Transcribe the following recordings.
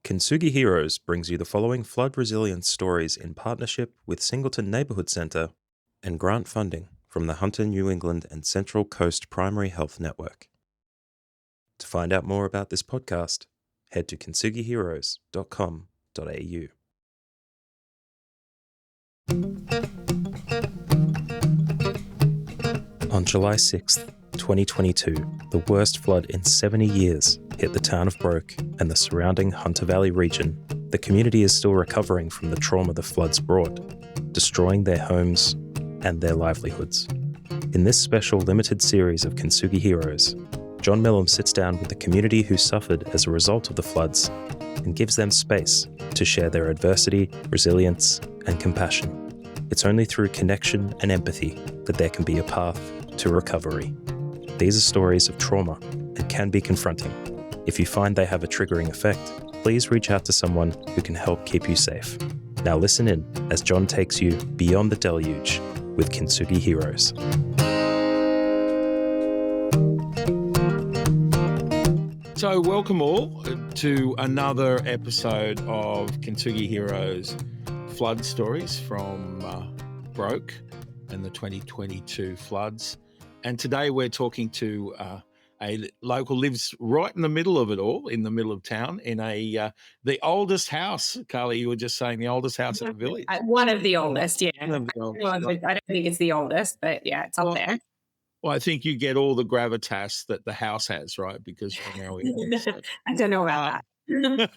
Kintsugi Heroes brings you the following flood resilience stories in partnership with Singleton Neighbourhood Centre and grant funding from the Hunter New England and Central Coast Primary Health Network. To find out more about this podcast, head to kintsugiheroes.com.au. On July 6th, 2022, the worst flood in 70 years hit the town of Broke and the surrounding Hunter Valley region. The community is still recovering from the trauma the floods brought, destroying their homes and their livelihoods. In this special limited series of Kintsugi Heroes, John Millam sits down with the community who suffered as a result of the floods and gives them space to share their adversity, resilience, and compassion. It's only through connection and empathy that there can be a path to recovery. These are stories of trauma and can be confronting. If you find they have a triggering effect, please reach out to someone who can help keep you safe. Now listen in as John takes you beyond the deluge with Kintsugi Heroes. So welcome all to another episode of Kintsugi Heroes flood stories from Broke and the 2022 floods. And today we're talking to a local lives right in the middle of it all, in the middle of town, in the oldest house. Carly, you were just saying the oldest house in the village. One of the oldest, yeah. One of the oldest. I don't think it's the oldest, but yeah, it's up there. Well, I think you get all the gravitas that the house has, right? Because you're now in. I don't know about that.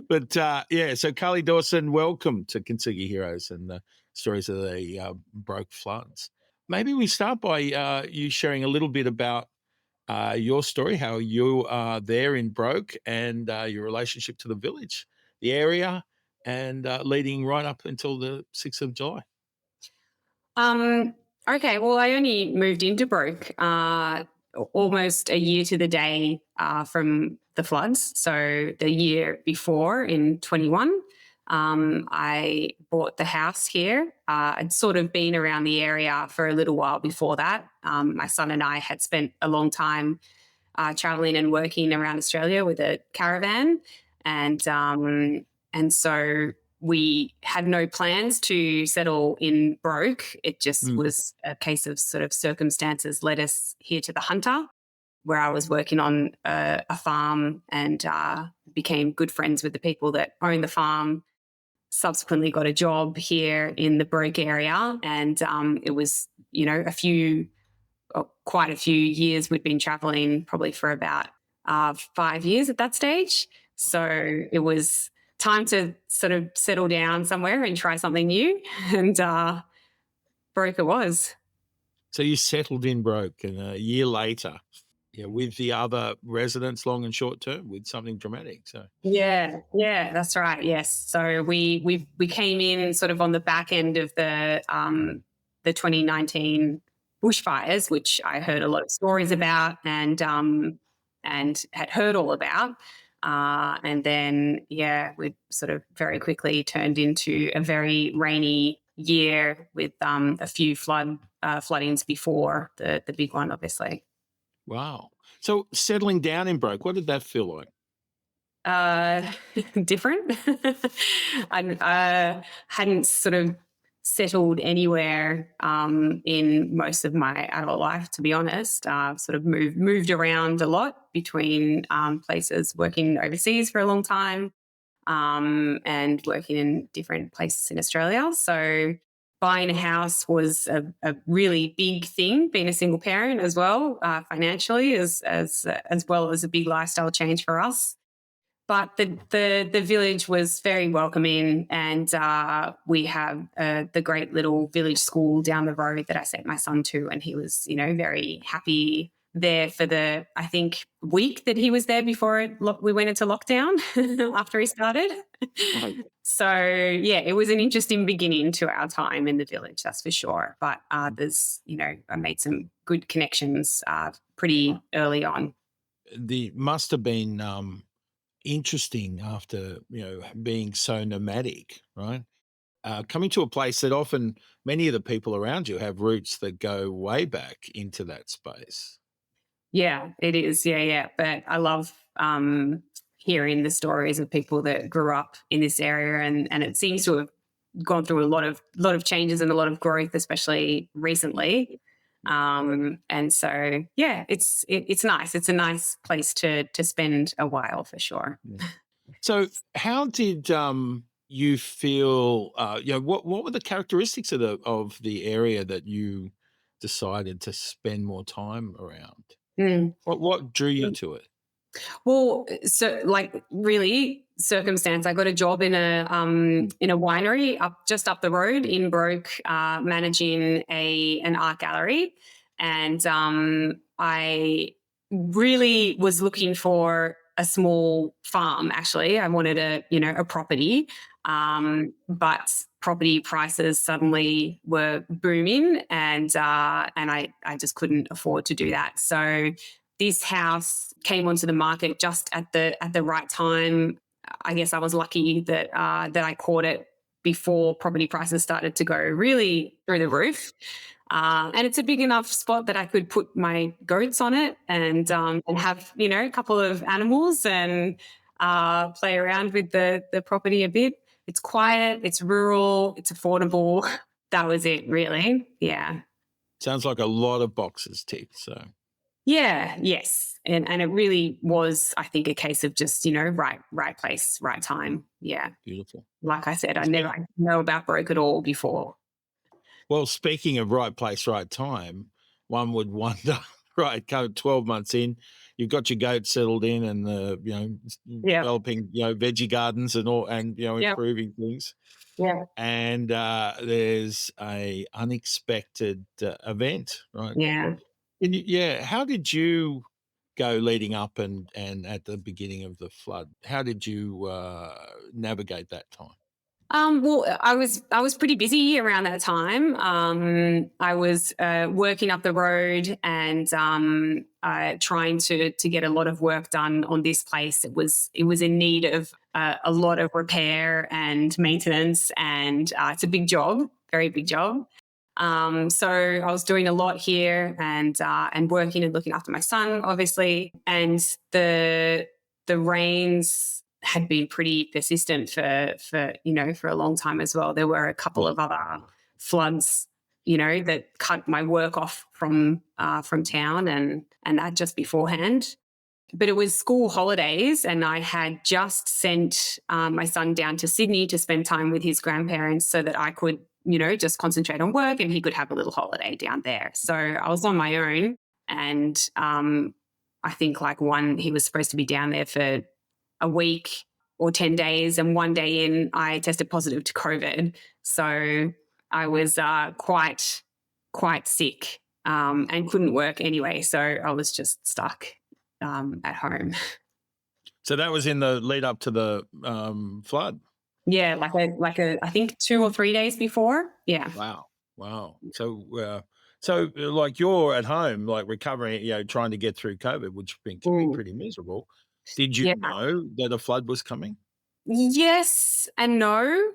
But yeah, so Carly Dawson, welcome to Kintsugi Heroes and the stories of the Broke floods. Maybe we start by you sharing a little bit about your story, how you are there in Broke and your relationship to the village, the area, and leading right up until the 6th of July. Okay, well, I only moved into Broke almost a year to the day from the floods. So the year before, in 21, I bought the house here. I'd sort of been around the area for a little while before that. My son and I had spent a long time traveling and working around Australia with a caravan. And so we had no plans to settle in Broke. It just was a case of sort of circumstances led us here to the Hunter, where I was working on a farm and became good friends with the people that own the farm. Subsequently got a job here in the Broke area, and it was, quite a few years we'd been traveling, probably for about 5 years at that stage. So it was time to sort of settle down somewhere and try something new, and Broke it was. So you settled in Broke, and a year later, with the other residents, long and short term, with something dramatic. So yeah, that's right. Yes, so we came in sort of on the back end of the 2019 bushfires, which I heard a lot of stories about and had heard all about. And then, we sort of very quickly turned into a very rainy year with a few floodings before the big one, obviously. Wow. So settling down in Broke, what did that feel like? Different. I hadn't sort of settled anywhere in most of my adult life, to be honest. Sort of moved around a lot between places, working overseas for a long time and working in different places in Australia. So buying a house was a really big thing, being a single parent as well, financially, as well as a big lifestyle change for us. But the village was very welcoming, and we have the great little village school down the road that I sent my son to, and he was, very happy there for the, I think, week that he was there before we went into lockdown after he started. So, it was an interesting beginning to our time in the village, that's for sure. But there's, I made some good connections pretty early on. Must have been interesting after, being so nomadic, right? Coming to a place that often many of the people around you have roots that go way back into that space. Yeah, it is. Yeah. But I love hearing the stories of people that grew up in this area, and it seems to have gone through a lot of changes and a lot of growth, especially recently. And so, yeah, it's nice. It's a nice place to spend a while for sure. So how did you feel, what were the characteristics of the area that you decided to spend more time around? Mm. What drew you to it? Well, so like really circumstance. I got a job in a winery just up the road in Broke, managing an art gallery, and I really was looking for a small farm. Actually, I wanted a property, but property prices suddenly were booming, and I just couldn't afford to do that. So this house came onto the market just at the right time. I guess I was lucky that I caught it before property prices started to go really through the roof. And it's a big enough spot that I could put my goats on it and have a couple of animals and play around with the property a bit. It's quiet, it's rural, it's affordable. That was it, really. Yeah. Sounds like a lot of boxes ticked. So Yeah, yes. And it really was, I think, a case of just, right place, right time. Yeah. beautiful. Like I said, I never know about Broke at all before. Well, speaking of right place, right time, one would wonder, right, 12 months in, you've got your goats settled in and Yeah. developing, veggie gardens and all, and, Yeah. improving things. Yeah. And there's a unexpected event, right? Yeah. How did you go leading up and at the beginning of the flood? How did you navigate that time? Well, I was pretty busy around that time. I was working up the road and trying to get a lot of work done on this place. It was in need of a lot of repair and maintenance, and it's a big job, very big job. So I was doing a lot here and working and looking after my son, obviously, and the rains had been persistent for a long time as well. There were a couple of other floods, that cut my work off from town and that just beforehand. But it was school holidays, and I had just sent my son down to Sydney to spend time with his grandparents so that I could, just concentrate on work and he could have a little holiday down there. So I was on my own, and I think he was supposed to be down there for a week or 10 days, and one day in, I tested positive to COVID. So I was quite sick and couldn't work anyway. So I was just stuck at home. So that was in the lead up to the flood. Yeah, I think 2 or 3 days before. Yeah. Wow. So like you're at home, like recovering, trying to get through COVID, which can be pretty miserable. Did you know that a flood was coming? Yes and no.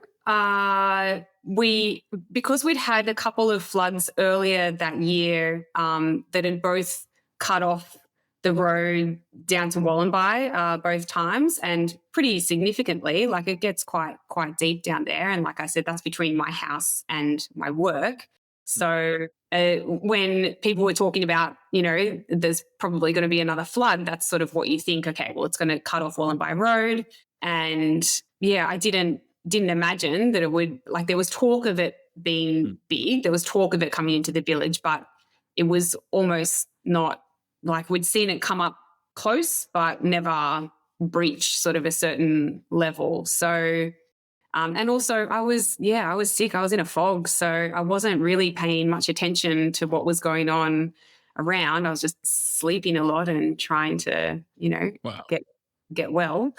Because we'd had a couple of floods earlier that year that had both cut off the road down to Wallenby both times, and pretty significantly. Like, it gets quite deep down there, and like I said, that's between my house and my work. So when people were talking about, there's probably going to be another flood, that's sort of what you think. Okay, well, it's going to cut off Wallenby Road, and yeah, I didn't imagine that it would. Like, there was talk of it being big, there was talk of it coming into the village, but it was almost not. Like, we'd seen it come up close, but never breach sort of a certain level. So, and also I was sick. I was in a fog. So I wasn't really paying much attention to what was going on around. I was just sleeping a lot and trying to, Wow. get well.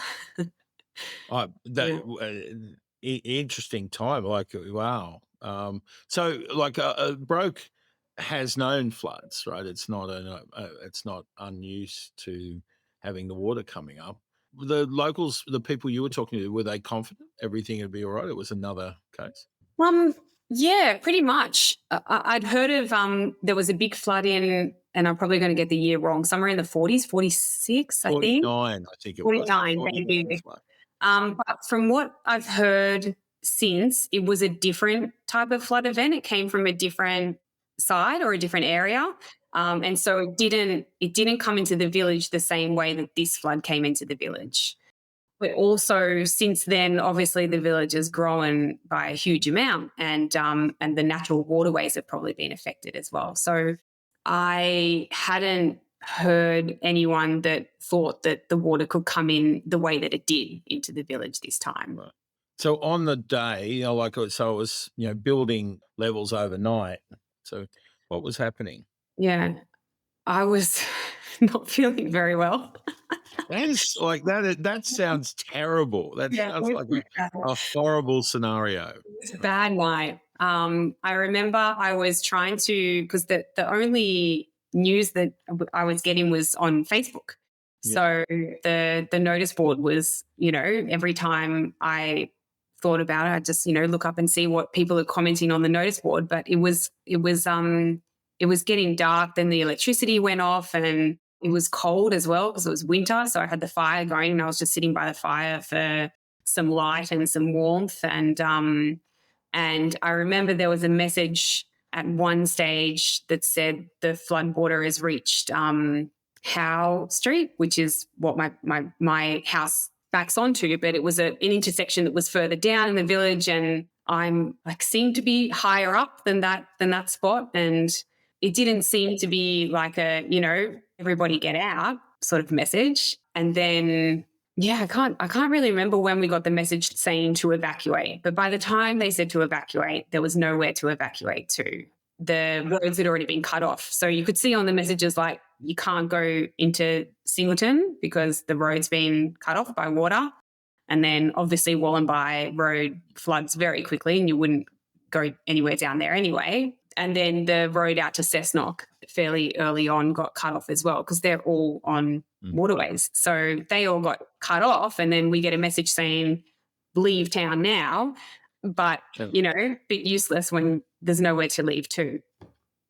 Interesting time. Like, wow. So like Broke has known floods, right? It's not unused to having the water coming up. The locals, the people you were talking to, were they confident everything would be all right? It was another case. Yeah, pretty much. I'd heard of there was a big flood in, and I'm probably going to get the year wrong, somewhere in the 40s, 46, I think. 49, I think it was. 49, thank you. 49 flood. But from what I've heard since, it was a different type of flood event. It came from a different side or a different area. And so it didn't come into the village the same way that this flood came into the village. But also since then, obviously the village has grown by a huge amount, and the natural waterways have probably been affected as well. So I hadn't heard anyone that thought that the water could come in the way that it did into the village this time. Right. So on the day, so it was, building levels overnight. So what was happening? Yeah, I was not feeling very well. That is like that sounds terrible. That Yeah, sounds like a horrible scenario. It's a bad night. I remember I was trying to, because the only news that I was getting was on Facebook. Yeah. So the notice board was, every time I thought about it, I just, look up and see what people are commenting on the notice board. But it was getting dark. Then the electricity went off, and it was cold as well because it was winter. So I had the fire going, and I was just sitting by the fire for some light and some warmth. And I remember there was a message at one stage that said the flood water has reached Howe Street, which is what my house backs onto. But it was an intersection that was further down in the village, and I'm seemed to be higher up than that spot. And it didn't seem to be like a, everybody get out sort of message. And then, yeah, I can't really remember when we got the message saying to evacuate. But by the time they said to evacuate, there was nowhere to evacuate to. The roads had already been cut off. So you could see on the messages, you can't go into Singleton because the road's been cut off by water. And then obviously Wallenby Road floods very quickly, and you wouldn't go anywhere down there anyway. And then the road out to Cessnock fairly early on got cut off as well, because they're all on waterways. So they all got cut off, and then we get a message saying, leave town now. But, bit useless when there's nowhere to leave to.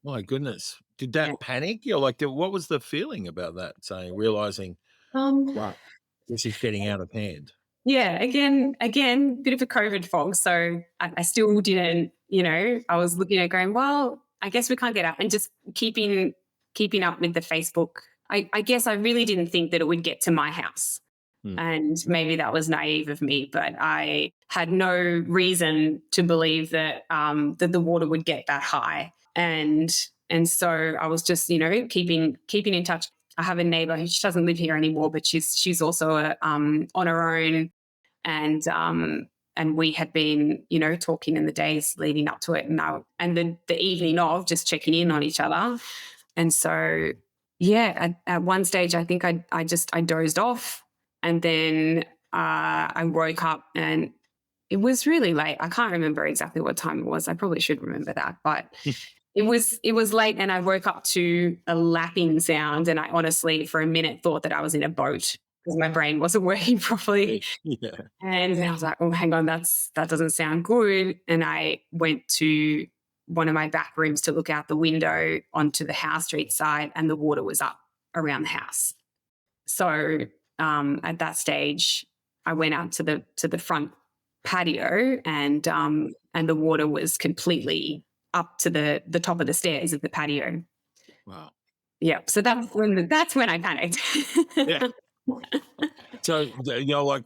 My goodness. Did that panic? What was the feeling about that, realising, wow, this is getting out of hand? Yeah, again, bit of a COVID fog. So I still didn't, I was looking at going, well, I guess we can't get out, and just keeping up with the Facebook. I guess I really didn't think that it would get to my house. And maybe that was naive of me, but I had no reason to believe that that the water would get that high. And so I was just, keeping in touch. I have a neighbour who, she doesn't live here anymore, but she's also on her own, and we had been, talking in the days leading up to it, and the evening of, just checking in on each other. And so, yeah, at one stage, I think I dozed off, and then I woke up, and it was really late. I can't remember exactly what time it was. I probably should remember that, but it was late, and I woke up to a lapping sound, and I honestly, for a minute, thought that I was in a boat because my brain wasn't working properly. Yeah. And I was like, oh, hang on, that doesn't sound good. And I went to one of my back rooms to look out the window onto the Howe Street side, and the water was up around the house. So at that stage, I went out to the front patio, and the water was completely up to the top of the stairs of the patio. Wow. Yeah. So that's when I panicked. Yeah. So,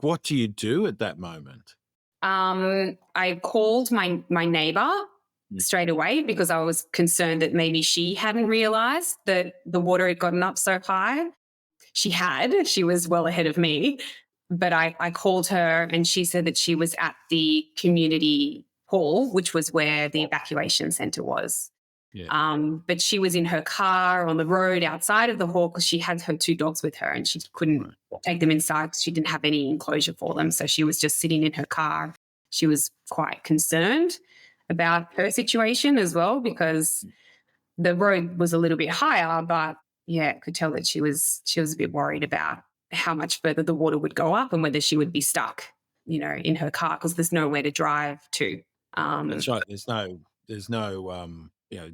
what do you do at that moment? I called my neighbour straight away, because I was concerned that maybe she hadn't realised that the water had gotten up so high. She was well ahead of me, but I called her, and she said that she was at the community hall, which was where the evacuation centre was. Yeah. But she was in her car on the road outside of the hall, because she had her 2 dogs with her, and she couldn't take them inside because she didn't have any enclosure for them. So she was just sitting in her car. She was quite concerned about her situation as well, because the road was a little bit higher, but yeah, could tell that she was a bit worried about how much further the water would go up, and whether she would be stuck, in her car, because there's nowhere to drive to. That's right. There's no,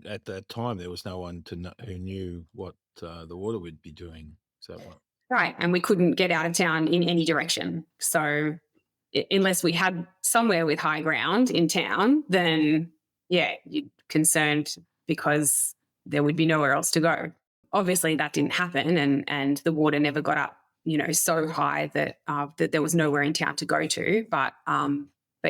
at that time there was no one who knew what the water would be doing. So what? Right. And we couldn't get out of town in any direction. So unless we had somewhere with high ground in town, then yeah, you're concerned because there would be nowhere else to go. Obviously that didn't happen, and the water never got up, so high that that there was nowhere in town to go to. But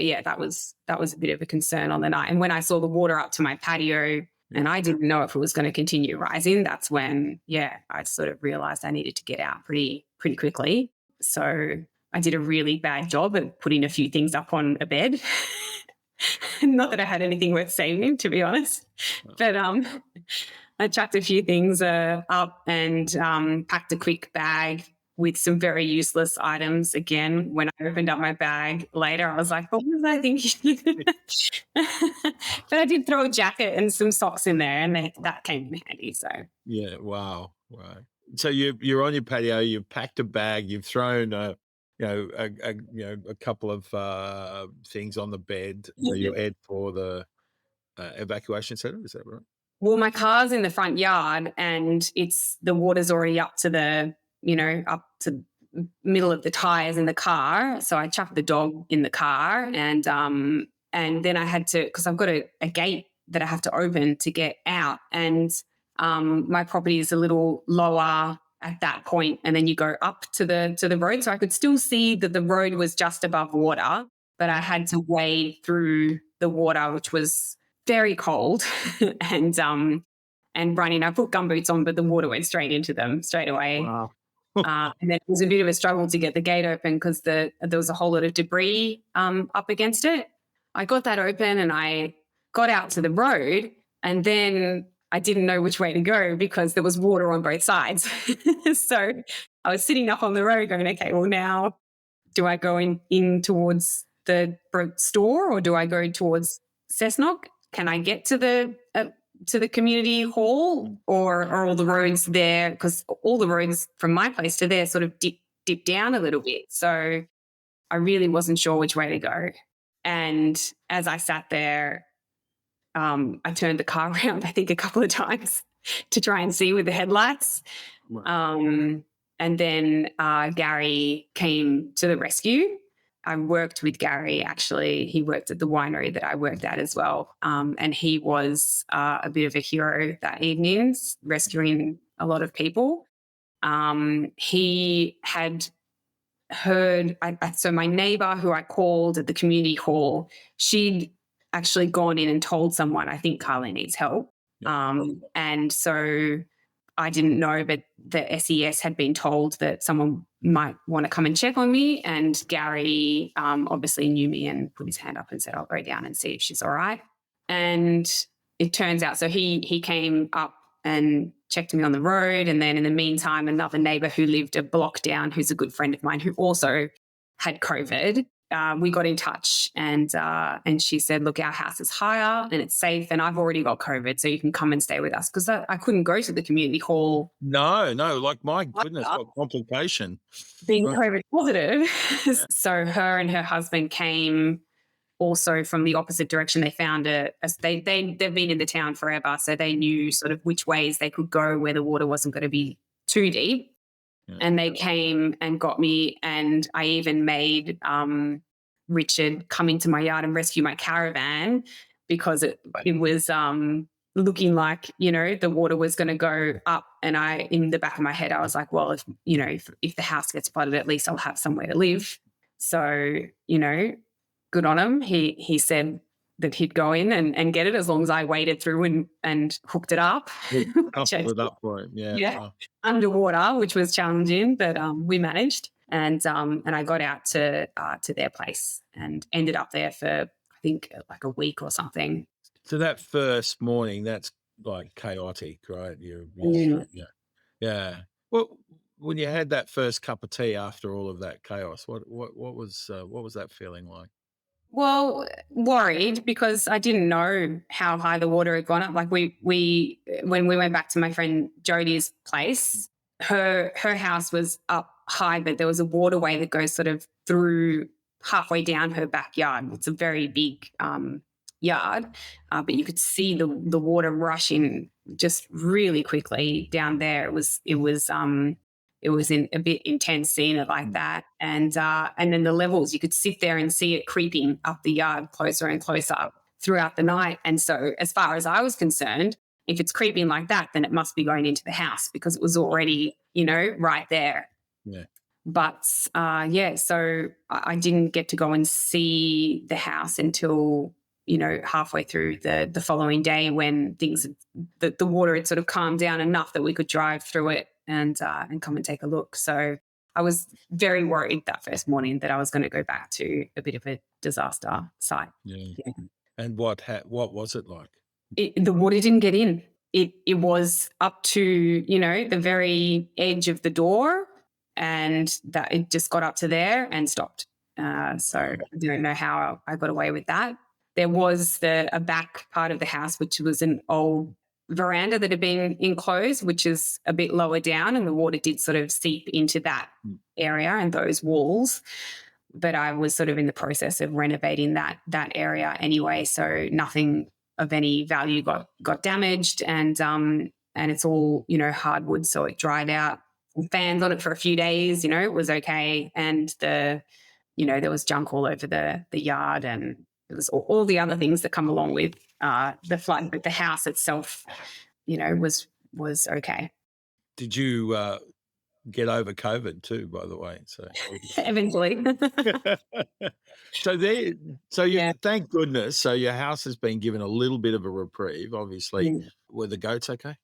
yeah, that was a bit of a concern on the night. And when I saw the water up to my patio and I didn't know if it was going to continue rising, that's when, I sort of realized I needed to get out pretty quickly. So I did a really bad job of putting a few things up on a bed. Not that I had anything worth saving, to be honest. But I chucked a few things up and packed a quick bag with some very useless items. Again, when I opened up my bag later, I was like, what was I thinking? But I did throw a jacket and some socks in there, and that came in handy. So yeah, wow, right. So you're on your patio. You've packed a bag. You've thrown a couple of things on the bed. So you head for the evacuation center. Is that right? Well, my car's in the front yard, and the water's already up to up to middle of the tires in the car. So I chucked the dog in the car, and then I had to, because I've got a gate that I have to open to get out, and my property is a little lower at that point, and then you go up to the road. So I could still see that the road was just above water, but I had to wade through the water, which was very cold and running. I put gumboots on, but the water went straight into them straight away. Wow. And then it was a bit of a struggle to get the gate open because there was a whole lot of debris up against it. I got that open and I got out to the road, and then I didn't know which way to go because there was water on both sides. So I was sitting up on the road going, okay, well, now do I go in towards the store, or do I go towards Cessnock? Can I get to the community hall, or are all the roads there? Because all the roads from my place to there sort of dip down a little bit. So I really wasn't sure which way to go. And as I sat there, I turned the car around, I think, a couple of times to try and see with the headlights. Right. And then Gary came to the rescue. I worked with Gary, actually. He worked at the winery that I worked at as well. And he was a bit of a hero that evening, rescuing a lot of people. He had heard, so my neighbour who I called at the community hall, she'd actually gone in and told someone, I think Carly needs help. And so I didn't know, but the SES had been told that someone might want to come and check on me. And Gary obviously knew me and put his hand up and said, I'll go down and see if she's all right. And it turns out, so he came up and checked me on the road. And then in the meantime, another neighbour who lived a block down, who's a good friend of mine, who also had COVID, we got in touch, and she said, look, our house is higher and it's safe, and I've already got COVID, so you can come and stay with us, because I couldn't go to the community hall. No, like, my goodness, what complication. Being COVID positive. So her and her husband came also from the opposite direction. They found they've been in the town forever, so they knew sort of which ways they could go where the water wasn't going to be too deep. Yeah. And they came and got me, and I even made Richard come into my yard and rescue my caravan, because it was looking like, the water was going to go up. And in the back of my head, I was like, well, if the house gets flooded, at least I'll have somewhere to live. So, good on him. He said that he'd go in and get it as long as I waded through and hooked it up. Hooked it up for him, yeah. Yeah, underwater, which was challenging, but we managed. And I got out to their place and ended up there for, I think, like a week or something. So that first morning, that's like chaotic, right? Yeah. Well, when you had that first cup of tea after all of that chaos, what was that feeling like? Well, worried, because I didn't know how high the water had gone up. Like when we went back to my friend Jodie's place, her house was up high, but there was a waterway that goes sort of through halfway down her backyard. It's a very big yard, but you could see the water rushing just really quickly down there. It was in a bit intense seeing it like that, and then the levels, you could sit there and see it creeping up the yard closer and closer throughout the night. And so, as far as I was concerned, if it's creeping like that, then it must be going into the house because it was already, right there. Yeah. But so I didn't get to go and see the house until halfway through the following day, when the water had sort of calmed down enough that we could drive through it and come and take a look. So I was very worried that first morning that I was going to go back to a bit of a disaster site. Yeah. Yeah. And what was it like? The water didn't get in. It was up to the very edge of the door, and that it just got up to there and stopped. So I don't know how I got away with that. There was a back part of the house, which was an old veranda that had been enclosed, which is a bit lower down, and the water did sort of seep into that area and those walls. But I was sort of in the process of renovating that area anyway, so nothing of any value got damaged, and it's all hardwood, so it dried out. Fans on it for a few days, it was okay, and there was junk all over the yard, and it was all the other things that come along with the flood. But the house itself, was okay. Did you get over COVID too, by the way? So Eventually. Thank goodness. So your house has been given a little bit of a reprieve, obviously. Mm. Were the goats okay?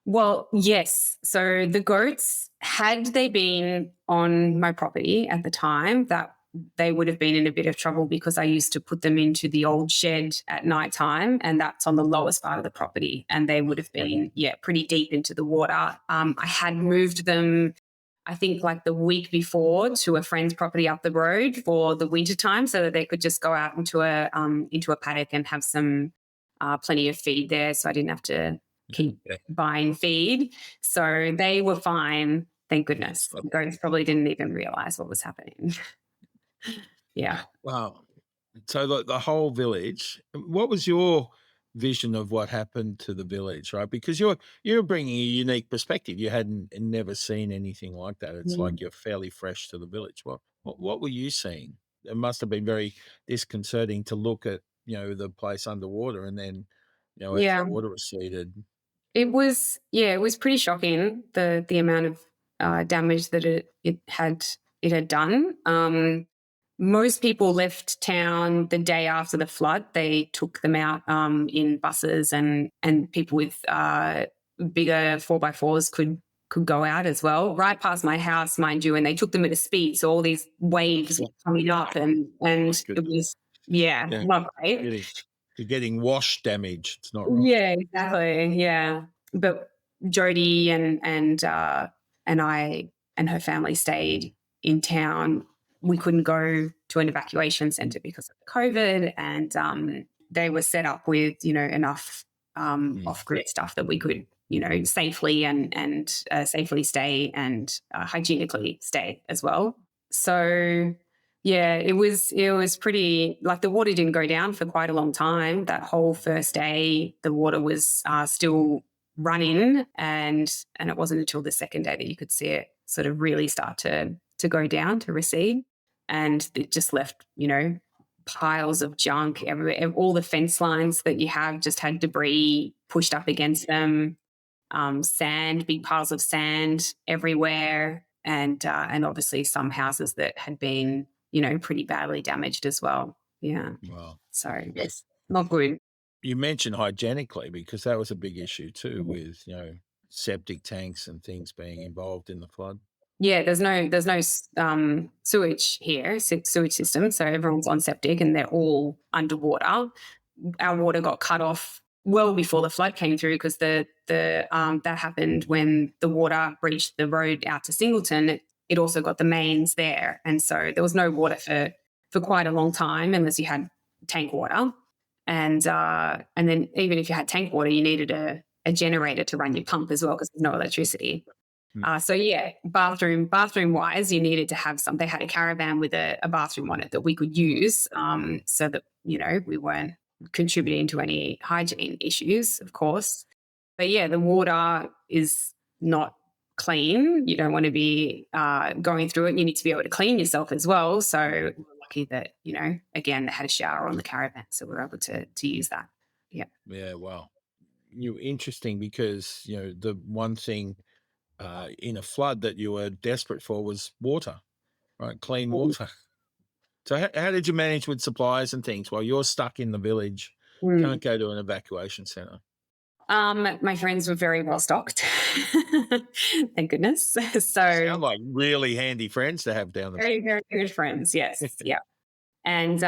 Well, yes. So the goats, had they been on my property at the time, that they would have been in a bit of trouble, because I used to put them into the old shed at nighttime, and that's on the lowest part of the property, and they would have been, pretty deep into the water. I had moved them, I think, like the week before, to a friend's property up the road for the winter time, so that they could just go out into a paddock and have some plenty of feed there, so I didn't have to keep buying feed. So they were fine, thank goodness. The goats probably didn't even realize what was happening. Yeah. Wow. So the whole village, what was your vision of what happened to the village, right? Because you're bringing a unique perspective. You hadn't never seen anything like that. It's like you're fairly fresh to the village. What were you seeing? It must have been very disconcerting to look at, the place underwater, and then, as the water receded. It was pretty shocking, the amount of damage that it had done. Most people left town the day after the flood. They took them out in buses, and people with bigger 4x4s could go out as well, right past my house, mind you, and they took them at a speed. So all these waves were coming up, and it was not great. You're getting wash damage. It's not right. Yeah, exactly. Yeah, but Jodie and I and her family stayed in town. We couldn't go to an evacuation centre because of COVID, and they were set up with enough off-grid stuff that we could safely and safely stay, and hygienically stay as well. So yeah, it was pretty, like, the water didn't go down for quite a long time. That whole first day, the water was still running, and it wasn't until the second day that you could see it sort of really start to go down, to recede. And it just left, piles of junk everywhere. All the fence lines that you have just had debris pushed up against them, sand, big piles of sand everywhere, and obviously some houses that had been, pretty badly damaged as well. Yeah. Wow. So it's not good. You mentioned hygienically, because that was a big issue too, with, septic tanks and things being involved in the flood. Yeah, there's no sewage here, sewage system. So everyone's on septic, and they're all underwater. Our water got cut off well before the flood came through, because that happened when the water breached the road out to Singleton. It also got the mains there, and so there was no water for quite a long time, unless you had tank water. And then even if you had tank water, you needed a generator to run your pump as well, because there's no electricity. So yeah, bathroom wise, you needed to have some. They had a caravan with a bathroom on it that we could use, so that we weren't contributing to any hygiene issues, of course. But yeah, the water is not clean. You don't want to be going through it. You need to be able to clean yourself as well. So we're lucky that, again, they had a shower on the caravan. So we're able to use that. Yeah. Yeah, wow. You're interesting because, the one thing in a flood that you were desperate for was water, right? Clean water. So how did you manage with supplies and things while you're stuck in the village, Mm. can't go to an evacuation center? My friends were very well stocked. Thank goodness. So Sound like really handy friends to have down there. very, very good friends. Yes. Yeah. And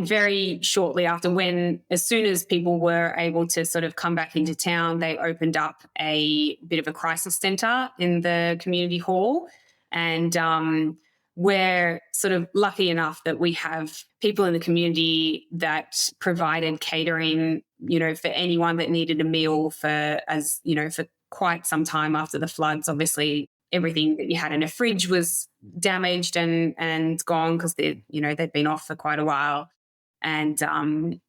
very shortly after, as soon as people were able to sort of come back into town, they opened up a bit of a crisis center in the community hall. And we're sort of lucky enough that we have people in the community that provided catering, for anyone that needed a meal for quite some time after the floods. Obviously, everything that you had in a fridge was damaged and gone because they'd been off for quite a while, and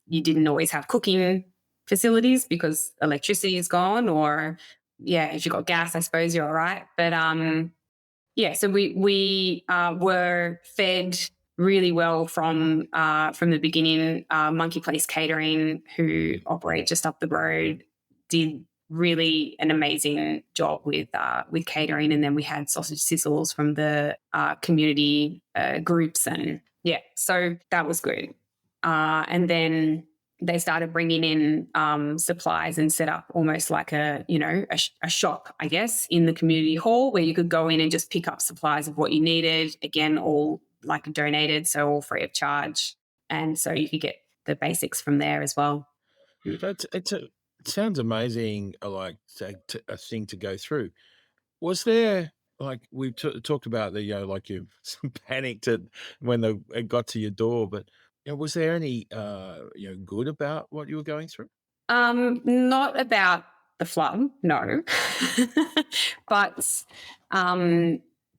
you didn't always have cooking facilities because electricity is gone, or if you got gas, I suppose you're all right. But so we were fed really well from the beginning. Monkey Place Catering, who operate just up the road, did really an amazing job with catering, and then we had sausage sizzles from the community groups, and so that was good. And then they started bringing in supplies and set up almost like a shop, I guess, in the community hall where you could go in and just pick up supplies of what you needed. Again, all like donated, so all free of charge, and so you could get the basics from there as well. It sounds amazing, like a thing to go through. Was there, like we talked about the, like you panicked when it got to your door, but was there any, good about what you were going through? Not about the flood, no, but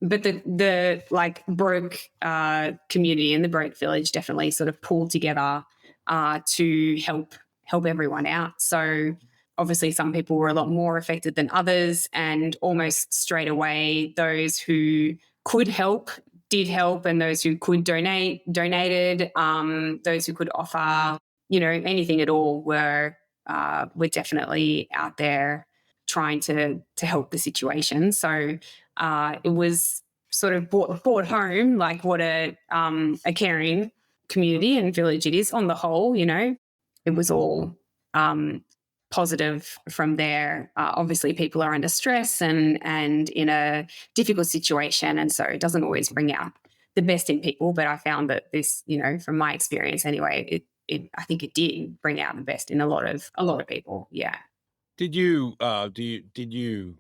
the like Broke community and the Broke village definitely sort of pulled together to help everyone out. So obviously some people were a lot more affected than others, and almost straight away those who could help did help, and those who could donated. Those who could offer anything at all were definitely out there trying to help the situation. So it was sort of brought home like what a caring community and village it is on the whole. It was all positive from there. Obviously, people are under stress and in a difficult situation, and so it doesn't always bring out the best in people. But I found that this, from my experience anyway, I think it did bring out the best in a lot of people. Yeah. Did you did you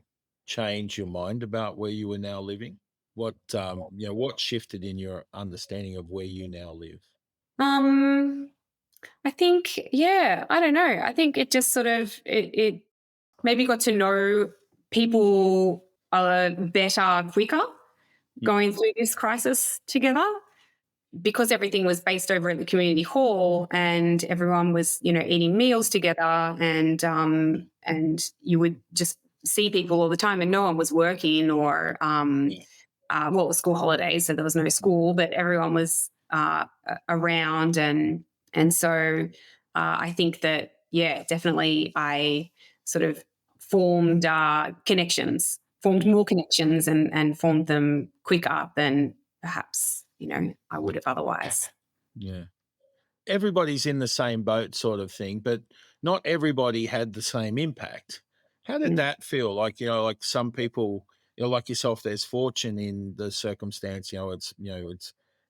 change your mind about where you were now living? What what shifted in your understanding of where you now live? I think, I don't know. I think it just sort of it maybe got to know people better, quicker, going through this crisis together, because everything was based over at the community hall and everyone was, eating meals together, and you would just see people all the time, and no one was working, or it was school holidays, so there was no school, but everyone was around, and so I think that definitely I sort of formed more connections, and formed them quicker than perhaps I would have otherwise. Yeah. Everybody's in the same boat sort of thing, but not everybody had the same impact. How did that feel? Like, like some people, like yourself, there's fortune in the circumstance, it's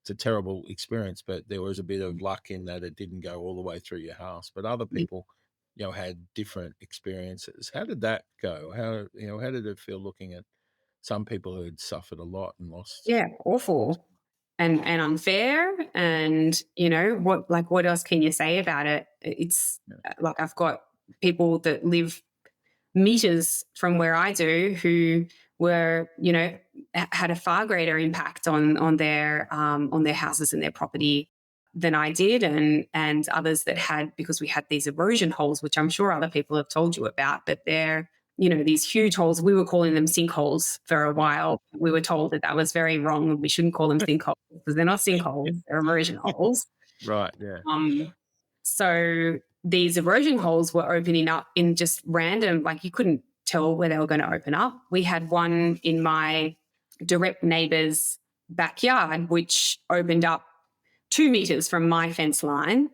a terrible experience, but there was a bit of luck in that it didn't go all the way through your house. But other people, had different experiences. How did that go? How did it feel looking at some people who had suffered a lot and lost? Yeah, awful and unfair, and what else can you say about it? It's like I've got people that live meters from where I do who were had a far greater impact on their houses and their property than I did, and others that had, because we had these erosion holes, which I'm sure other people have told you about, but they're, these huge holes. We were calling them sinkholes for a while. We were told that was very wrong and we shouldn't call them sinkholes because they're not sinkholes, they're erosion holes. Right, yeah. So these erosion holes were opening up in just random, like you couldn't tell where they were going to open up. We had one in my direct neighbour's backyard, which opened up 2 meters from my fence line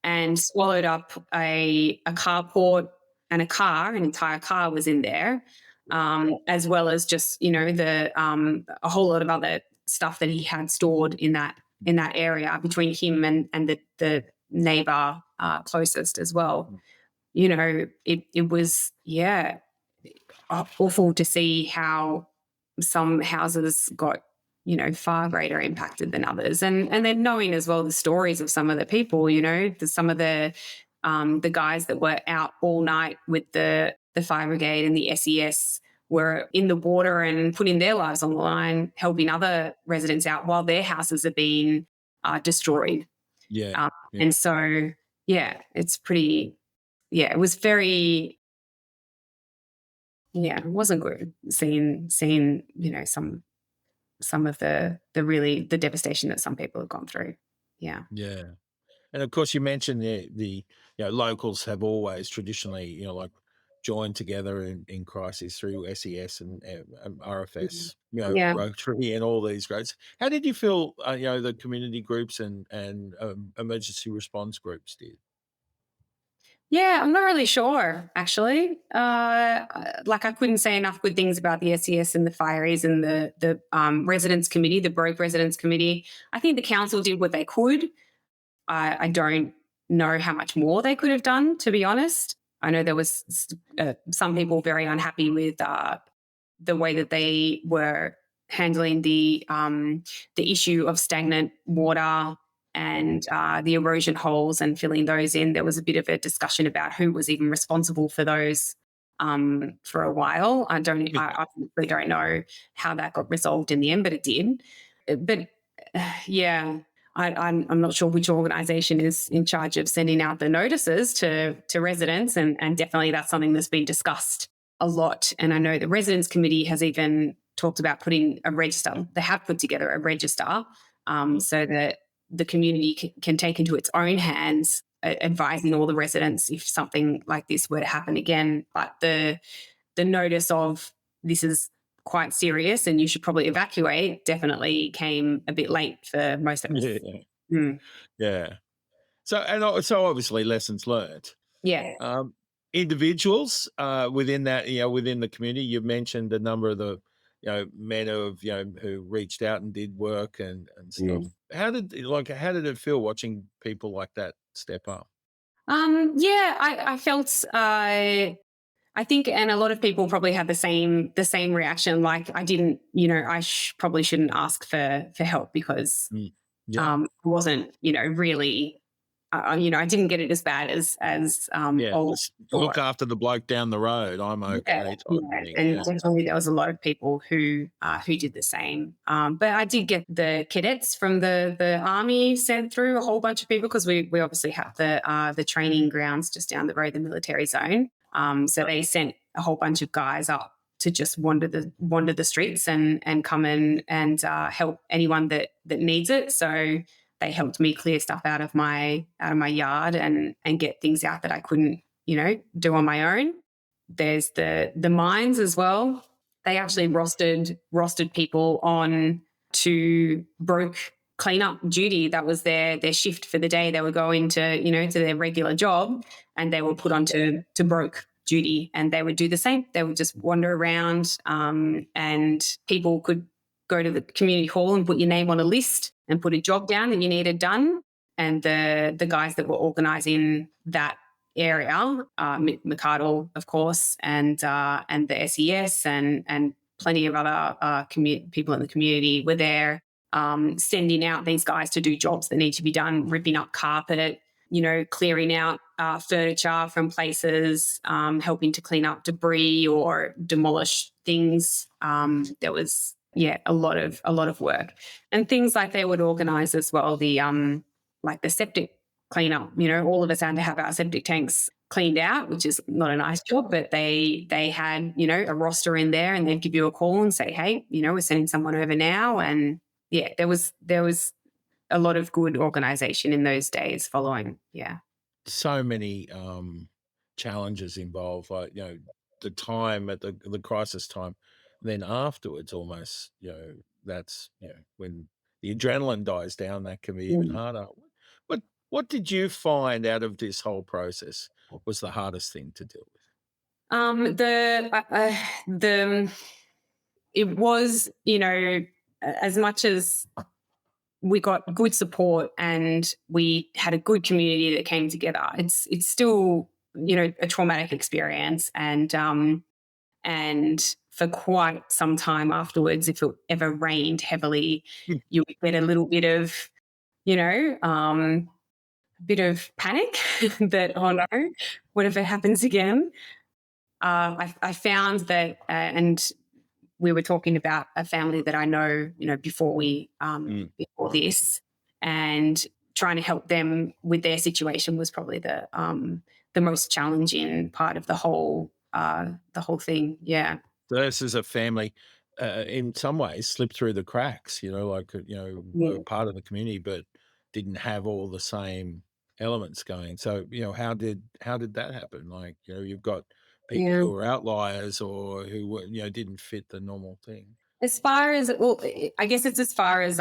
and swallowed up a carport and an entire car was in there, as well as just, a whole lot of other stuff that he had stored in that area between him and the neighbor closest as well. It was, awful to see how some houses got, far greater impacted than others. And then knowing as well the stories of some of the people, some of the guys that were out all night with the fire brigade and the SES were in the water and putting their lives on the line, helping other residents out while their houses are being destroyed. Yeah. And so, it's pretty, it was very, it wasn't good seeing, some of the devastation that some people have gone through. Yeah. Yeah. And of course, you mentioned the locals have always traditionally, like joined together in crisis through SES and RFS, Rotary and all these groups. How did you feel, the community groups and emergency response groups did? Yeah, I'm not really sure, actually. I couldn't say enough good things about the SES and the fireys and the residents committee, the Broke Residents Committee. I think the council did what they could. I don't know how much more they could have done, to be honest. I know there was some people very unhappy with the way that they were handling the issue of stagnant water and the erosion holes and filling those in. There was a bit of a discussion about who was even responsible for those for a while. I really don't know how that got resolved in the end, but it did. But I'm not sure which organisation is in charge of sending out the notices to residents, and definitely that's something that's been discussed a lot. And I know the Residents Committee has even talked about putting a register. They have put together a register so that the community can take into its own hands advising all the residents if something like this were to happen again. But the notice of this is quite serious and you should probably evacuate definitely came a bit late for most of us. Yeah. So obviously lessons learned. Yeah. Individuals within that, within the community, you've mentioned a number of the, men who reached out and did work and stuff. How did it feel watching people like that step up? I felt I think, and a lot of people probably had the same reaction. Like I didn't, I probably shouldn't ask for help because I wasn't, really, I didn't get it as bad as look after the bloke down the road. I'm okay. And definitely there was a lot of people who did the same. But I did get the cadets from the army sent through, a whole bunch of people, because we obviously have the training grounds just down the road, the military zone. So they sent a whole bunch of guys up to just wander the streets and come in and help anyone that needs it. So they helped me clear stuff out of my yard and get things out that I couldn't, do on my own. There's the mines as well. They actually rostered people on to Broke cleanup duty. That was their shift for the day. They were going to, to their regular job, and they were put onto Broke duty, and they would do the same. They would just wander around, and people could go to the community hall and put your name on a list and put a job down that you needed done. And the guys that were organising that area, McArdle, of course, and the SES and plenty of other people in the community were there, sending out these guys to do jobs that need to be done, ripping up carpet, clearing out furniture from places, helping to clean up debris or demolish things. There was a lot of work, and things like they would organise as well. The like the septic cleanup. All of us had to have our septic tanks cleaned out, which is not a nice job, but they had, a roster in there, and they'd give you a call and say, hey, we're sending someone over now. And yeah, there was a lot of good organization in those days following. Yeah. So many challenges involved, like, the time at the crisis time, then afterwards almost, that's, when the adrenaline dies down, that can be even harder. What did you find out of this whole process was the hardest thing to deal with? The it was, as much as we got good support and we had a good community that came together, it's still, a traumatic experience. And for quite some time afterwards, if it ever rained heavily, you would get a little bit of, bit of panic that, oh no, what if it happens again? I found that, and we were talking about a family that I know, before before this, and trying to help them with their situation was probably the most challenging part of the whole thing. Yeah. So this is a family, in some ways slipped through the cracks, like, Yeah. were part of the community, but didn't have all the same elements going. So, how did that happen? Like, you've got people Yeah. who are outliers or who were, didn't fit the normal thing. As far as, well, I guess it's as far as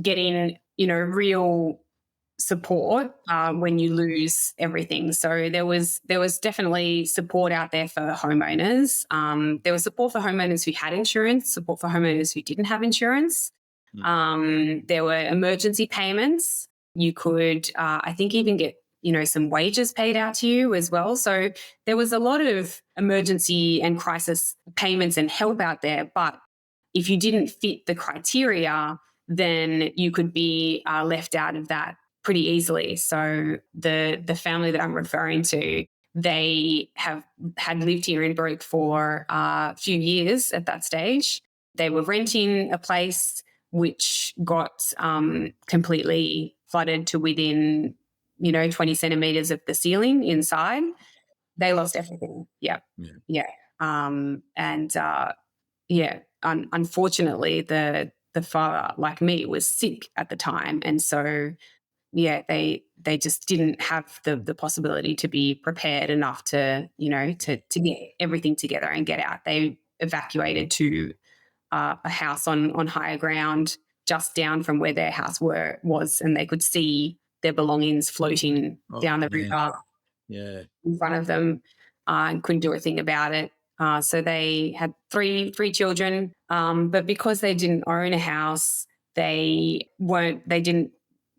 getting, real support when you lose everything. So there was definitely support out there for homeowners. There was support for homeowners who had insurance, support for homeowners who didn't have insurance. There were emergency payments. You could, I think, even get, some wages paid out to you as well. So there was a lot of emergency and crisis payments and help out there. But if you didn't fit the criteria, then you could be left out of that pretty easily. So the family that I'm referring to, they had lived here in Broke for a few years at that stage. They were renting a place which got completely flooded to within, 20 centimeters of the ceiling inside. They lost everything. Yeah. Yeah. Unfortunately, the father, like me, was sick at the time, and so they just didn't have the possibility to be prepared enough to to get everything together and get out. They evacuated to a house on higher ground, just down from where their house was, and they could see their belongings floating down the river in front of them, and couldn't do a thing about it. So they had three children, but because they didn't own a house, they didn't,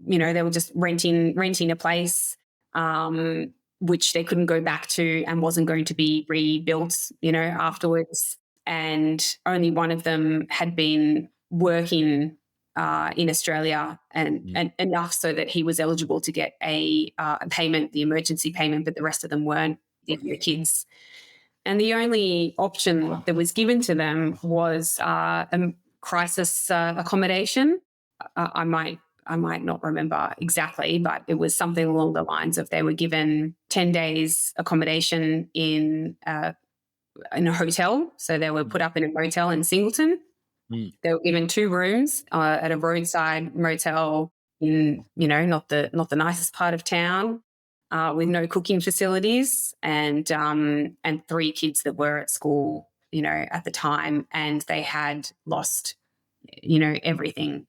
they were just renting a place, which they couldn't go back to and wasn't going to be rebuilt, afterwards. And only one of them had been working in Australia and enough so that he was eligible to get a payment, the emergency payment, but the rest of them weren't. The kids. And the only option that was given to them was a crisis accommodation. I might not remember exactly, but it was something along the lines of they were given 10 days accommodation in a hotel. So they were put up in a motel in Singleton. They were given 2 rooms at a roadside motel in, not the nicest part of town. With no cooking facilities, and 3 kids that were at school, at the time, and they had lost, everything.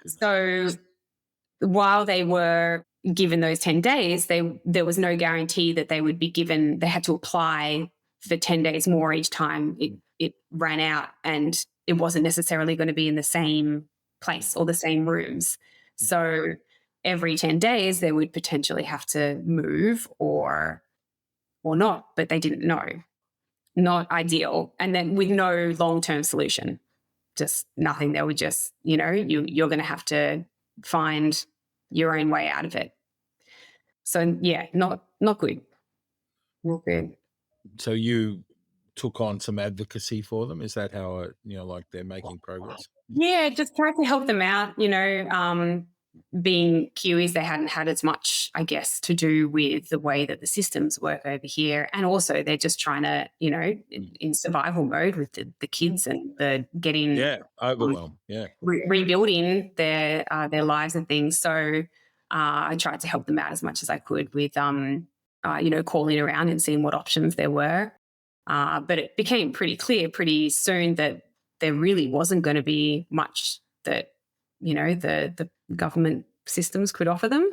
So while they were given those 10 days, there was no guarantee that they would be given. They had to apply for 10 days more each time it ran out, and it wasn't necessarily going to be in the same place or the same rooms. So every 10 days they would potentially have to move or not, but they didn't know. Not ideal. And then with no long-term solution, just nothing. They were just, you're going to have to find your own way out of it. So yeah, not good. Not good. So you took on some advocacy for them? Is that how, like they're making progress? Yeah, just tried to help them out, being Kiwis, they hadn't had as much, I guess, to do with the way that the systems work over here. And also they're just trying to, in survival mode with the kids and the getting overwhelmed. rebuilding their lives and things. So I tried to help them out as much as I could with, calling around and seeing what options there were. But it became pretty clear pretty soon that there really wasn't going to be much that, the government systems could offer them.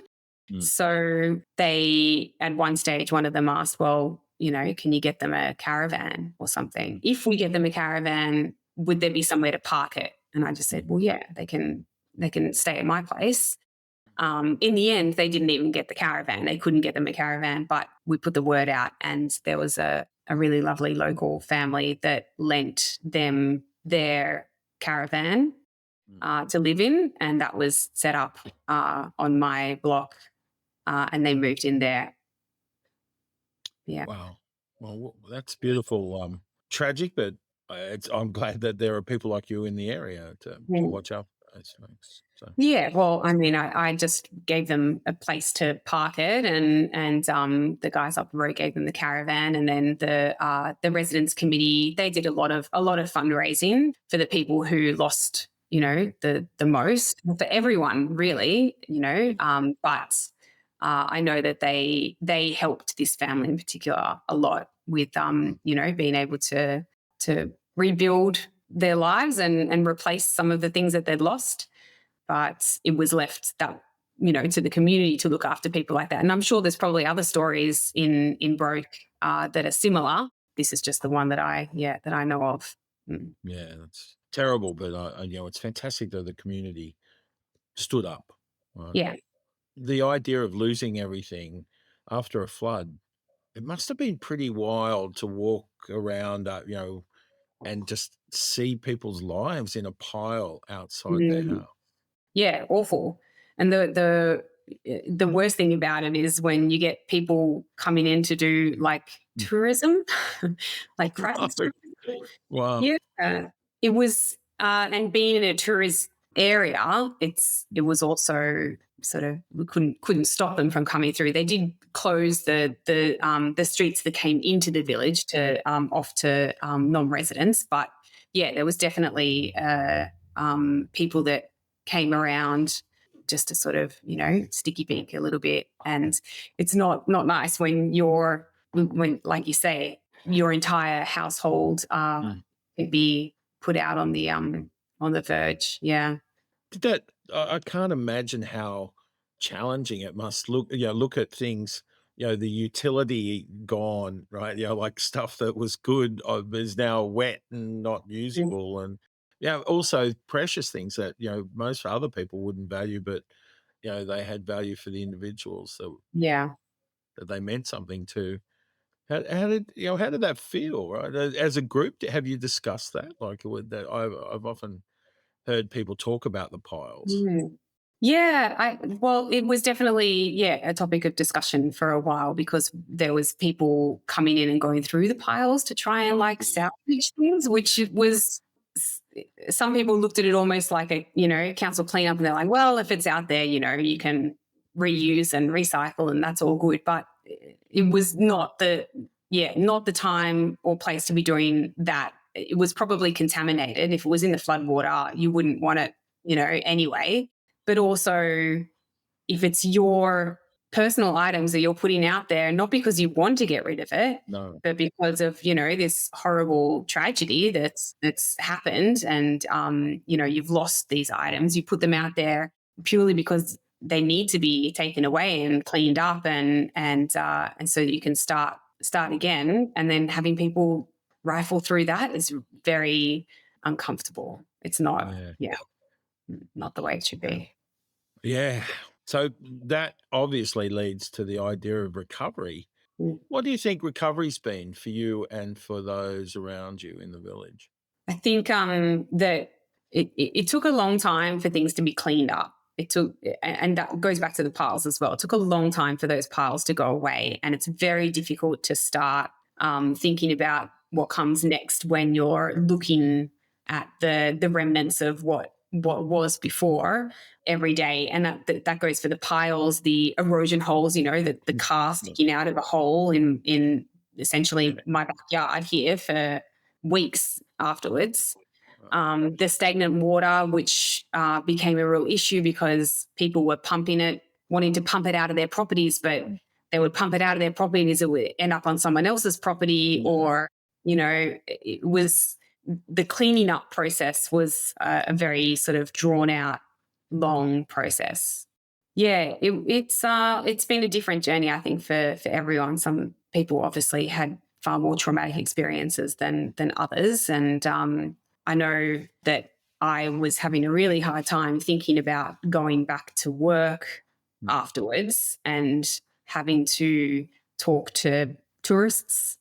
So they, at one stage, one of them asked, well, can you get them a caravan or something? If we get them a caravan, would there be somewhere to park it? And I just said, well, yeah, they can stay at my place. In the end, they didn't even get the caravan. They couldn't get them a caravan, but we put the word out, and there was a really lovely local family that lent them their caravan to live in, and that was set up on my block, and they moved in there. Yeah. Wow. Well, that's beautiful. Tragic, but I'm glad that there are people like you in the area to watch out for those things. So. Yeah, well, I mean, I just gave them a place to park it, and the guys up the road gave them the caravan, and then the residents committee, they did a lot of fundraising for the people who lost, the most, for everyone really, but I know that they helped this family in particular a lot with being able to rebuild their lives and replace some of the things that they'd lost. But it was left that, to the community to look after people like that. And I'm sure there's probably other stories in Broke that are similar. This is just the one that I know of. Yeah, that's terrible, but it's fantastic that the community stood up. Right? Yeah. The idea of losing everything after a flood, it must have been pretty wild to walk around, and just see people's lives in a pile outside their house. Yeah, awful. And the worst thing about it is when you get people coming in to do like tourism, like gratis tourism. Wow. Yeah, it was, and being in a tourist area, it was also sort of, we couldn't stop them from coming through. They did close the streets that came into the village to off to non-residents, but yeah, there was definitely people that came around just to sort of, sticky pink a little bit. And it's not nice when like you say, your entire household can be put out on the verge. Yeah. Did that? I can't imagine how challenging it must look. Look at things. The utility gone, right? Like stuff that was good is now wet and not usable, and also precious things that most other people wouldn't value, but they had value for the individuals. So that they meant something to. How did that feel? Right, as a group, have you discussed that? Like with that, I've often heard people talk about the piles. Yeah, it was definitely, a topic of discussion for a while, because there was people coming in and going through the piles to try and like salvage things, which was, some people looked at it almost like a, council cleanup, and they're like, well, if it's out there, you can reuse and recycle and that's all good. But it was not the time or place to be doing that. It was probably contaminated. If it was in the floodwater, you wouldn't want it, anyway. But also, if it's your personal items that you're putting out there, not because you want to get rid of it, but because of, this horrible tragedy that's happened, and, you've lost these items, you put them out there purely because they need to be taken away and cleaned up, and so you can start again. And then having people rifle through that is very uncomfortable. It's not, not the way it should be. Yeah. So that obviously leads to the idea of recovery. What do you think recovery's been for you and for those around you in the village? I think that it took a long time for things to be cleaned up. It took, and that goes back to the piles as well. It took a long time for those piles to go away, and it's very difficult to start thinking about what comes next when you're looking at the remnants of what what was before every day. And that goes for the piles, the erosion holes, the car sticking out of a hole in essentially my backyard here for weeks afterwards. The stagnant water, which became a real issue because people were wanting to pump it out of their properties, but they would pump it out of their properties, it would end up on someone else's property, or, it was the cleaning up process was a very sort of drawn out, long process. Yeah, it's been a different journey, I think, for everyone. Some people obviously had far more traumatic experiences than others, and I know that I was having a really hard time thinking about going back to work afterwards and having to talk to tourists,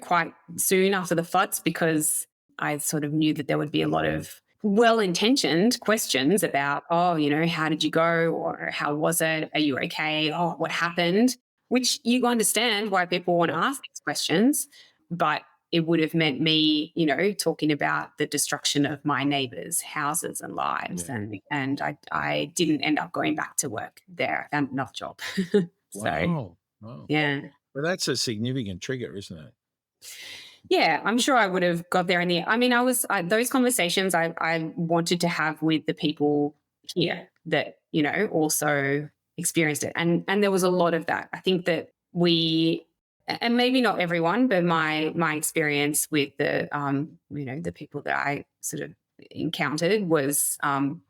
quite soon after the floods, because I sort of knew that there would be a lot of well-intentioned questions about, how did you go? Or how was it? Are you okay? Oh, what happened? Which you understand why people want to ask these questions, but it would have meant me, talking about the destruction of my neighbours' houses and lives. Yeah. And I didn't end up going back to work there. I found another job. Wow. Yeah. Well, that's a significant trigger, isn't it? Yeah, I'm sure I would have got there in the end. I mean, those conversations I wanted to have with the people here that, also experienced it. And there was a lot of that. I think that and maybe not everyone, but my experience with the, the people that I sort of encountered was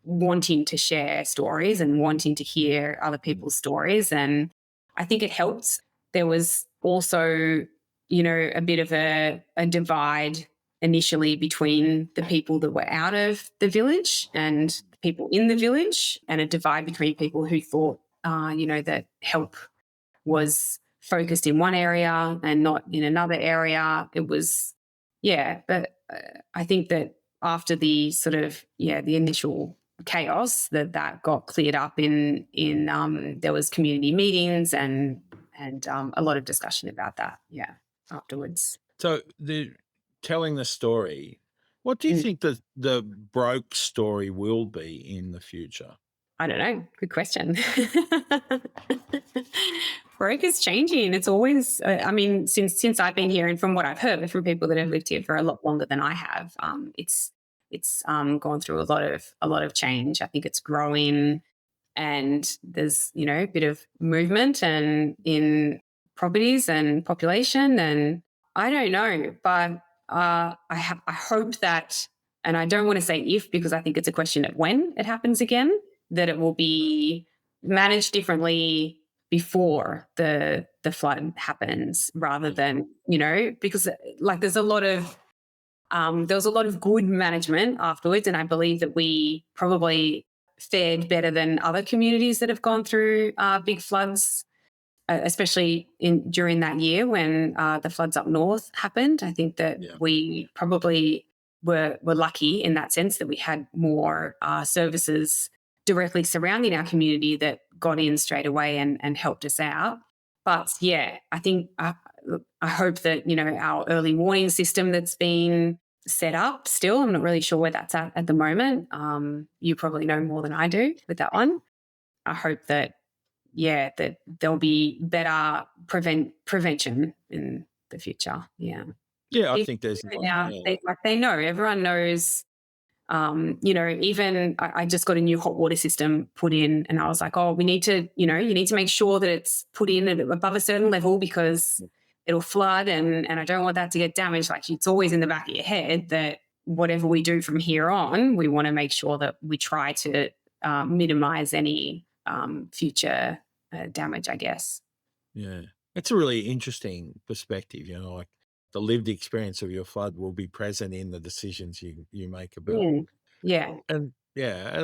wanting to share stories and wanting to hear other people's stories. And I think it helped. There was also, a bit of a divide initially between the people that were out of the village and the people in the village, and a divide between people who thought, that help was focused in one area and not in another area. It was, but I think that after the sort of, the initial chaos that got cleared up in there was community meetings and a lot of discussion about that, afterwards. So telling the story, what do you think the broke story will be in the future? I don't know. Good question. Broke is changing. It's always, since I've been here and from what I've heard from people that have lived here for a lot longer than I have, it's gone through a lot of change. I think it's growing, and there's, a bit of movement and in properties and population, and I don't know, but I hope that, and I don't want to say if, because I think it's a question of when it happens again, that it will be managed differently before the flood happens, rather than, because like there was a lot of good management afterwards, and I believe that we probably fared better than other communities that have gone through big floods, especially during that year when the floods up north happened. I think that we probably were lucky in that sense, that we had more services directly surrounding our community that got in straight away and helped us out. But I think I hope that, our early warning system that's been set up still, I'm not really sure where that's at the moment. You probably know more than I do with that one. I hope that, that there'll be better prevention in the future. Yeah. Yeah, I think there's they know, everyone knows. Even I just got a new hot water system put in, and I was like, oh, we need to, you need to make sure that it's put in above a certain level, because it'll flood, and I don't want that to get damaged. Like, it's always in the back of your head that whatever we do from here on, we want to make sure that we try to minimize any future damage, I guess. Yeah. It's a really interesting perspective, like the lived experience of your flood will be present in the decisions you make about it. Yeah. And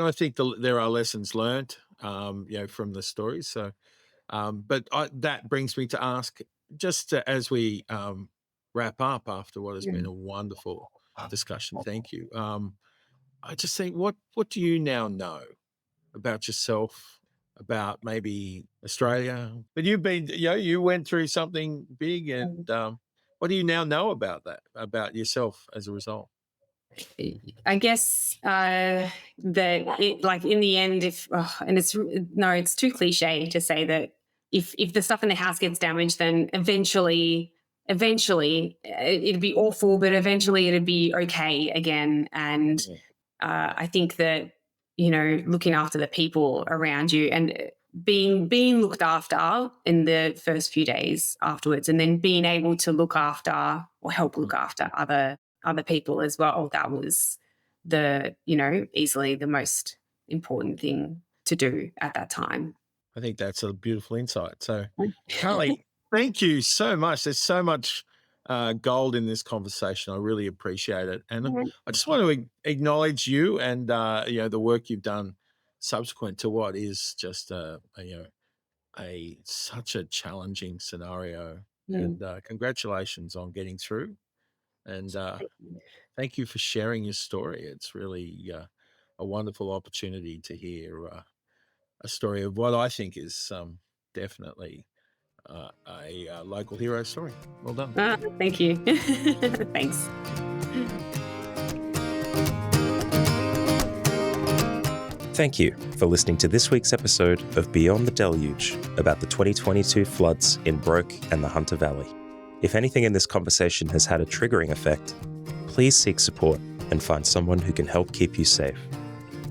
I think there are lessons learned, from the stories. So, but that brings me to ask, just as we wrap up after what has been a wonderful discussion, thank you. I just think, what do you now know about yourself, about maybe Australia? But you've been, you went through something big, and what do you now know about that, about yourself as a result? I guess that it, like, in the end, it's too cliche to say that if the stuff in the house gets damaged, then eventually it'd be awful, but eventually it'd be okay again. And I think that, looking after the people around you and being looked after in the first few days afterwards, and then being able to look after or help look after other people as well, that was easily the most important thing to do at that time. I think that's a beautiful insight. So, Carly, thank you so much. There's so much gold in this conversation. I really appreciate it. And I just want to acknowledge you and, the work you've done subsequent to what is just such a challenging scenario. And congratulations on getting through. And thank you for sharing your story. It's really a wonderful opportunity to hear a story of what I think is definitely a local hero story. Well done. Thank you. Thanks. Thank you for listening to this week's episode of Beyond the Deluge about the 2022 floods in Broke and the Hunter Valley. If anything in this conversation has had a triggering effect, please seek support and find someone who can help keep you safe.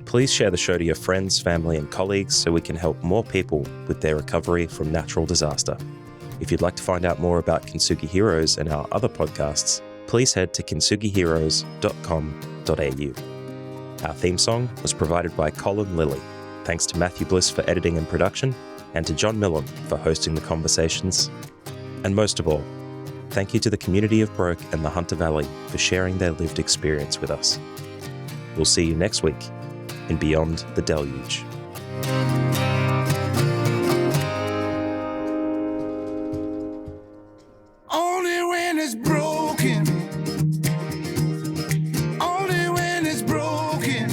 Please share the show to your friends, family, and colleagues so we can help more people with their recovery from natural disaster. If you'd like to find out more about Kintsugi Heroes and our other podcasts, please head to kintsugiheroes.com.au. Our theme song was provided by Colin Lilly. Thanks to Matthew Bliss for editing and production, and to John Millam for hosting the conversations. And most of all, thank you to the community of Broke and the Hunter Valley for sharing their lived experience with us. We'll see you next week in Beyond the Deluge. Only when it's broken. Only when it's broken.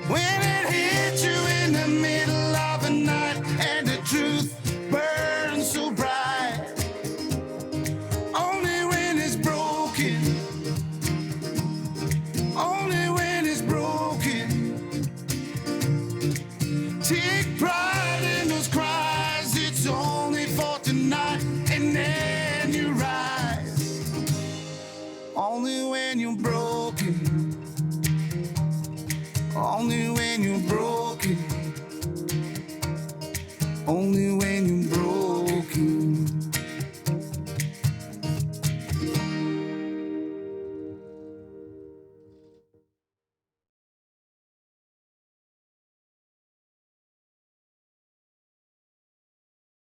When it hits you in the middle of the night and the truth burns so bright. Only when it's broken. Only when it's broken. Take pride in those cries. It's only for tonight, and then you rise. Only when you're broken. Only when you're broken. Only when